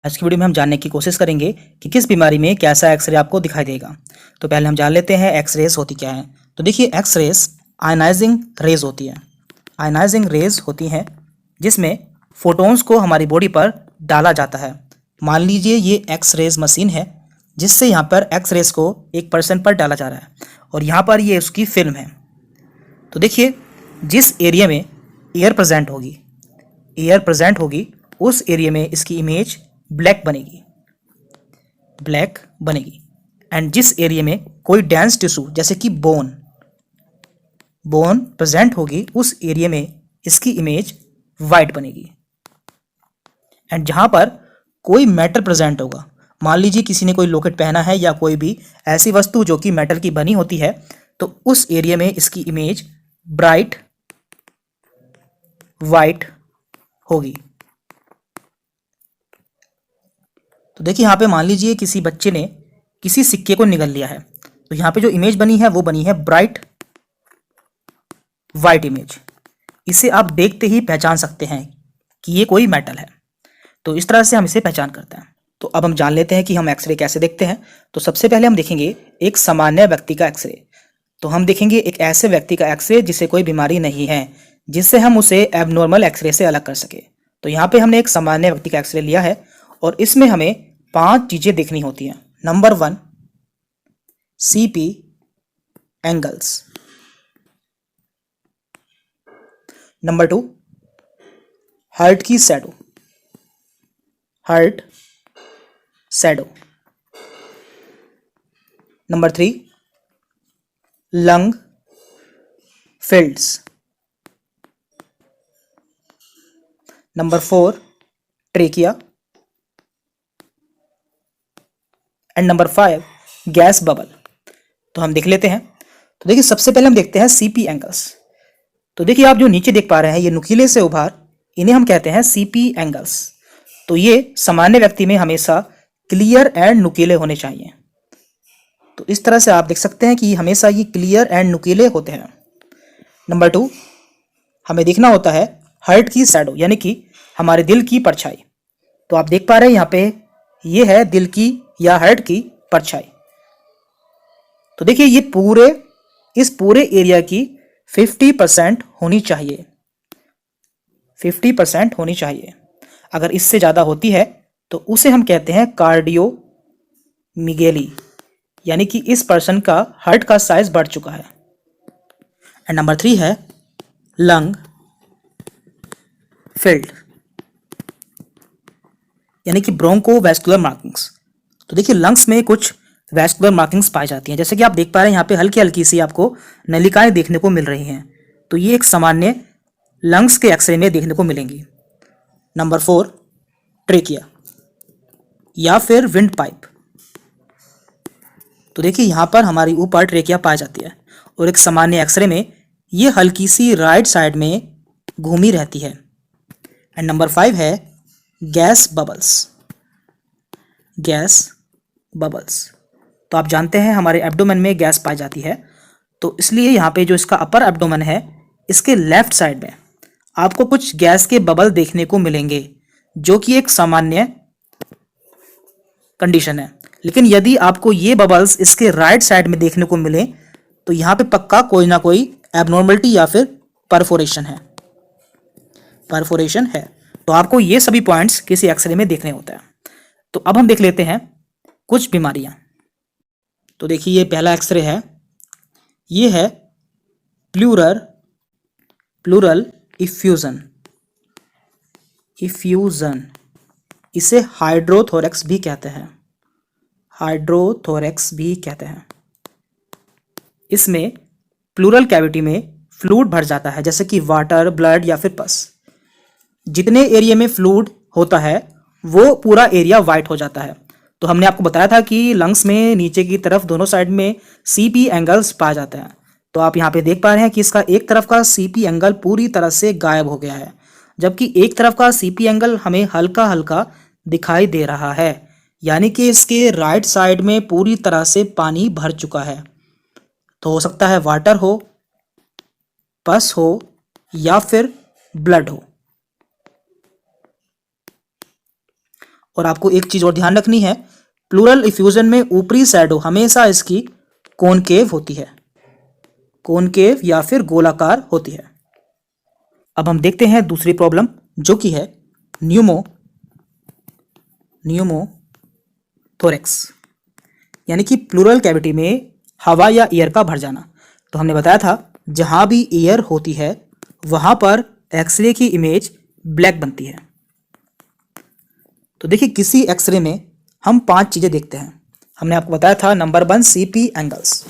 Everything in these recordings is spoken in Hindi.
आज की वीडियो में हम जानने की कोशिश करेंगे कि किस बीमारी में कैसा एक्सरे आपको दिखाई देगा। तो पहले हम जान लेते हैं एक्सरेज होती क्या है। तो देखिए, एक्सरेज आयनाइजिंग रेज होती है। आयनाइजिंग रेज होती हैं जिसमें फोटॉन्स को हमारी बॉडी पर डाला जाता है। मान लीजिए ये एक्सरेज मशीन है जिससे यहाँ पर एक्सरेज को एक पर्सन पर डाला जा रहा है और यहाँ पर ये उसकी फिल्म है। तो देखिए, जिस एरिया में एयर प्रेजेंट होगी उस एरिया में इसकी इमेज ब्लैक बनेगी। एंड जिस एरिया में कोई डेंस टिश्यू जैसे कि बोन प्रेजेंट होगी उस एरिया में इसकी इमेज वाइट बनेगी। एंड जहां पर कोई मेटल प्रेजेंट होगा, मान लीजिए किसी ने कोई लॉकेट पहना है या कोई भी ऐसी वस्तु जो कि मेटल की बनी होती है, तो उस एरिया में इसकी इमेज ब्राइट वाइट होगी। तो देखिए, यहाँ पे मान लीजिए किसी बच्चे ने किसी सिक्के को निगल लिया है, तो यहाँ पे जो इमेज बनी है वो बनी है ब्राइट वाइट इमेज। इसे आप देखते ही पहचान सकते हैं कि ये कोई मेटल है। तो इस तरह से हम इसे पहचान करते हैं। तो अब हम जान लेते हैं कि हम एक्सरे कैसे देखते हैं। तो सबसे पहले हम देखेंगे एक सामान्य व्यक्ति का एक्सरे। तो हम देखेंगे एक ऐसे व्यक्ति का एक्सरे जिसे कोई बीमारी नहीं है, जिससे हम उसे एबनॉर्मल एक्सरे से अलग कर सके। तो यहाँ पे हमने एक सामान्य व्यक्ति का एक्सरे लिया है और इसमें हमें 5 चीजें देखनी होती हैं। Number 1, CP angles. Number 2, heart की shadow, number 3, lung fields. Number 4, trachea. And number 5, gas bubble. तो हम देख लेते हैं। तो देखिए, सबसे पहले हम देखते हैं सीपी एंगल्स। तो देखिए, आप जो नीचे देख पा रहे हैं ये नुकीले से उभार, इन्हें हम कहते हैं सीपी एंगल्स। तो ये सामान्य व्यक्ति में हमेशा क्लियर एंड नुकीले होने चाहिए। तो इस तरह से आप देख सकते हैं कि हमेशा ये क्लियर एंड नुकीले होते हैं। नंबर 2, हमें देखना होता है हार्ट की शैडो, यानी कि हमारे दिल की परछाई। तो आप देख पा रहे हैं यहाँ पे ये है दिल की या हार्ट की परछाई। तो देखिए, इस पूरे एरिया की 50% होनी चाहिए। 50% होनी चाहिए। अगर इससे ज्यादा होती है तो उसे हम कहते हैं कार्डियोमिगेली, यानी कि इस पर्सन का हार्ट का साइज बढ़ चुका है। एंड नंबर 3 है लंग फिल्ड, यानी कि ब्रोंकोवैस्कुलर मार्किंग्स। तो देखिए, लंग्स में कुछ वैस्कुलर मार्किंग्स पाई जाती हैं, जैसे कि आप देख पा रहे हैं यहाँ पे हल्की हल्की सी आपको नलिकाएं देखने को मिल रही हैं। तो ये एक सामान्य लंग्स के एक्सरे में देखने को मिलेंगी। नंबर 4, ट्रेकिया या फिर विंड पाइप। तो देखिए, यहाँ पर हमारी ऊपर ट्रेकिया पाई जाती है और एक सामान्य एक्सरे में ये हल्की सी राइट साइड में घूमी रहती है। एंड नंबर 5 है गैस बबल्स। तो आप जानते हैं हमारे एब्डोमेन में गैस पाई जाती है, तो इसलिए यहाँ पे जो इसका अपर एब्डोमेन है, इसके लेफ्ट साइड में आपको कुछ गैस के बबल देखने को मिलेंगे, जो कि एक सामान्य कंडीशन है। लेकिन यदि आपको ये बबल्स इसके राइट साइड में देखने को मिले तो यहाँ पे पक्का कोई ना कोई एबनॉर्मलिटी या फिर परफोरेशन है। तो आपको ये सभी पॉइंट्स किसी एक्सरे में देखने होते हैं। तो अब हम देख लेते हैं कुछ बीमारियां। तो देखिए, ये पहला एक्सरे है, ये है प्लूरल इफ्यूजन। इसे हाइड्रोथोरेक्स भी कहते हैं। इसमें प्लूरल कैविटी में फ्लूइड भर जाता है, जैसे कि वाटर, ब्लड या फिर पस। जितने एरिया में फ्लूइड होता है वो पूरा एरिया वाइट हो जाता है। तो हमने आपको बताया था कि लंग्स में नीचे की तरफ दोनों साइड में सीपी एंगल्स पाए जाते हैं। तो आप यहाँ पे देख पा रहे हैं कि इसका एक तरफ का सीपी एंगल पूरी तरह से गायब हो गया है, जबकि एक तरफ का सीपी एंगल हमें हल्का हल्का दिखाई दे रहा है, यानी कि इसके राइट साइड में पूरी तरह से पानी भर चुका है। तो हो सकता है वाटर हो, पस हो या फिर ब्लड हो। और आपको एक चीज और ध्यान रखनी है, प्लूरल इफ्यूजन में ऊपरी शैडो हमेशा इसकी कॉनकेव होती है, कॉनकेव या फिर गोलाकार होती है। अब हम देखते हैं दूसरी प्रॉब्लम जो कि है न्यूमोथोरेक्स, यानी कि प्लूरल कैविटी में हवा या एयर का भर जाना। तो हमने बताया था जहां भी एयर होती है वहां पर एक्सरे की इमेज ब्लैक बनती है। तो देखिए किसी एक्सरे में हम 5 चीजें देखते हैं। हमने आपको बताया था नंबर 1 सीपी एंगल्स।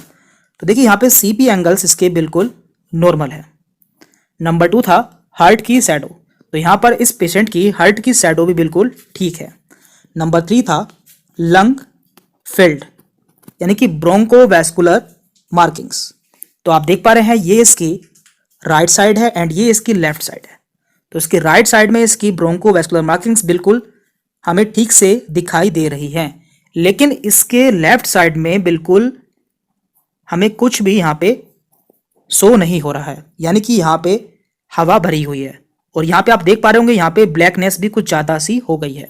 तो देखिए यहाँ पे सीपी एंगल्स इसके बिल्कुल नॉर्मल है। नंबर 2 था हार्ट की शैडो, तो यहाँ पर इस पेशेंट की हार्ट की शैडो भी बिल्कुल ठीक है। नंबर 3 था लंग फिल्ड, यानी कि ब्रोंकोवैस्कुलर मार्किंग्स। तो आप देख पा रहे हैं ये इसकी राइट साइड है एंड ये इसकी लेफ्ट साइड है। तो इसकी राइट साइड में इसकी ब्रोंकोवैस्कुलर मार्किंग्स बिल्कुल हमें ठीक से दिखाई दे रही हैं, लेकिन इसके लेफ्ट साइड में बिल्कुल हमें कुछ भी यहाँ पे शो नहीं हो रहा है, यानी कि यहाँ पे हवा भरी हुई है। और यहाँ पे आप देख पा रहे होंगे यहाँ पे ब्लैकनेस भी कुछ ज़्यादा सी हो गई है,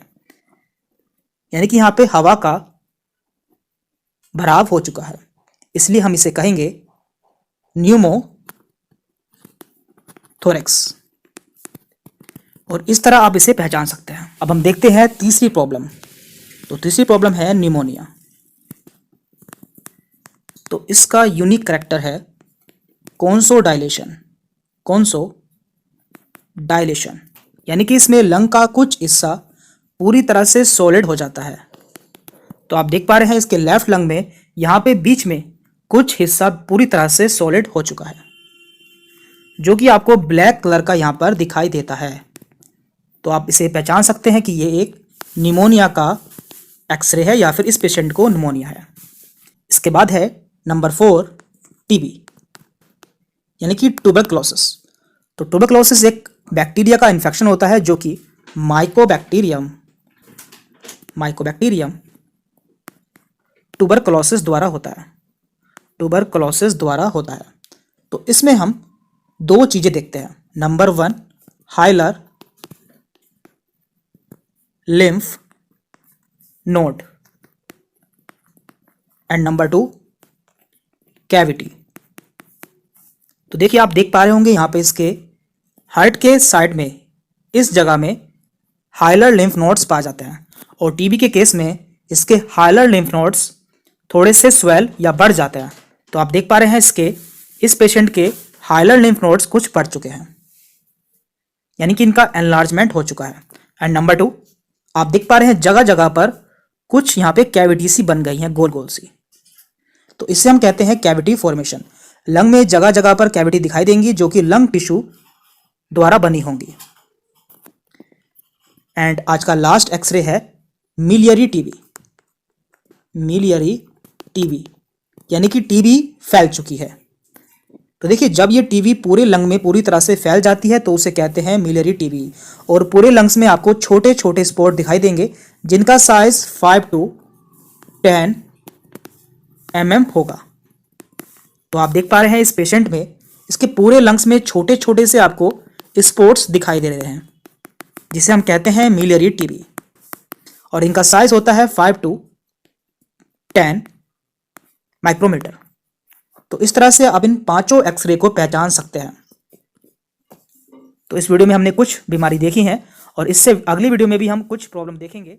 यानी कि यहाँ पे हवा का भराव हो चुका है, इसलिए हम इसे कहेंगे न्यूमोथोरेक्स। और इस तरह आप इसे पहचान सकते हैं। अब हम देखते हैं तीसरी प्रॉब्लम। तो तीसरी प्रॉब्लम है निमोनिया। तो इसका यूनिक करैक्टर है कॉन्सोडाइलेशन, यानी कि इसमें लंग का कुछ हिस्सा पूरी तरह से सॉलिड हो जाता है। तो आप देख पा रहे हैं इसके लेफ्ट लंग में यहाँ पे बीच में कुछ हिस्सा पूरी तरह से सॉलिड हो चुका है, जो कि आपको ब्लैक कलर का यहाँ पर दिखाई देता है। तो आप इसे पहचान सकते हैं कि ये एक निमोनिया का एक्सरे है या फिर इस पेशेंट को निमोनिया है। इसके बाद है नंबर 4 टीबी, यानी कि ट्यूबरक्लोसिस। तो ट्यूबरक्लोसिस एक बैक्टीरिया का इन्फेक्शन होता है जो कि माइकोबैक्टीरियम ट्यूबरक्लोसिस द्वारा होता है। तो इसमें हम 2 चीजें देखते हैं। Number 1 hilar lymph node and number 2 cavity. तो देखिए आप देख पा रहे होंगे यहाँ पे इसके हार्ट के साइड में इस जगह में हाइलर लिम्फ नोड्स पाए जाते हैं, और टीबी के केस में इसके हाइलर लिम्फ नोड्स थोड़े से स्वेल या बढ़ जाते हैं। तो आप देख पा रहे हैं इस पेशेंट के हाइलर लिम्फ नोड्स कुछ बढ़ चुके हैं, यानी कि इनका एनलार्जमेंट हो चुका है। एंड नंबर 2 आप देख पा रहे हैं जगह जगह पर कुछ यहाँ पे कैविटी सी बन गई हैं, गोल गोल सी। तो इससे हम कहते हैं कैविटी फॉर्मेशन। लंग में जगह जगह पर कैविटी दिखाई देंगी जो कि लंग टिश्यू द्वारा बनी होंगी। एंड आज का लास्ट एक्सरे है मिलियरी टीबी, यानी कि टीबी फैल चुकी है। तो देखिए जब ये टीबी पूरे लंग में पूरी तरह से फैल जाती है तो उसे कहते हैं मिलियरी टीबी, और पूरे लंग्स में आपको छोटे छोटे स्पॉट दिखाई देंगे जिनका साइज 5 to 10 mm होगा। तो आप देख पा रहे हैं इस पेशेंट में इसके पूरे लंग्स में छोटे छोटे से आपको स्पॉट्स दिखाई दे रहे हैं, जिसे हम कहते हैं मिलियरी टीबी, और इनका साइज होता है 5 to 10 माइक्रोमीटर। तो इस तरह से आप इन 5 एक्सरे को पहचान सकते हैं। तो इस वीडियो में हमने कुछ बीमारी देखी हैं और इससे अगली वीडियो में भी हम कुछ प्रॉब्लम देखेंगे।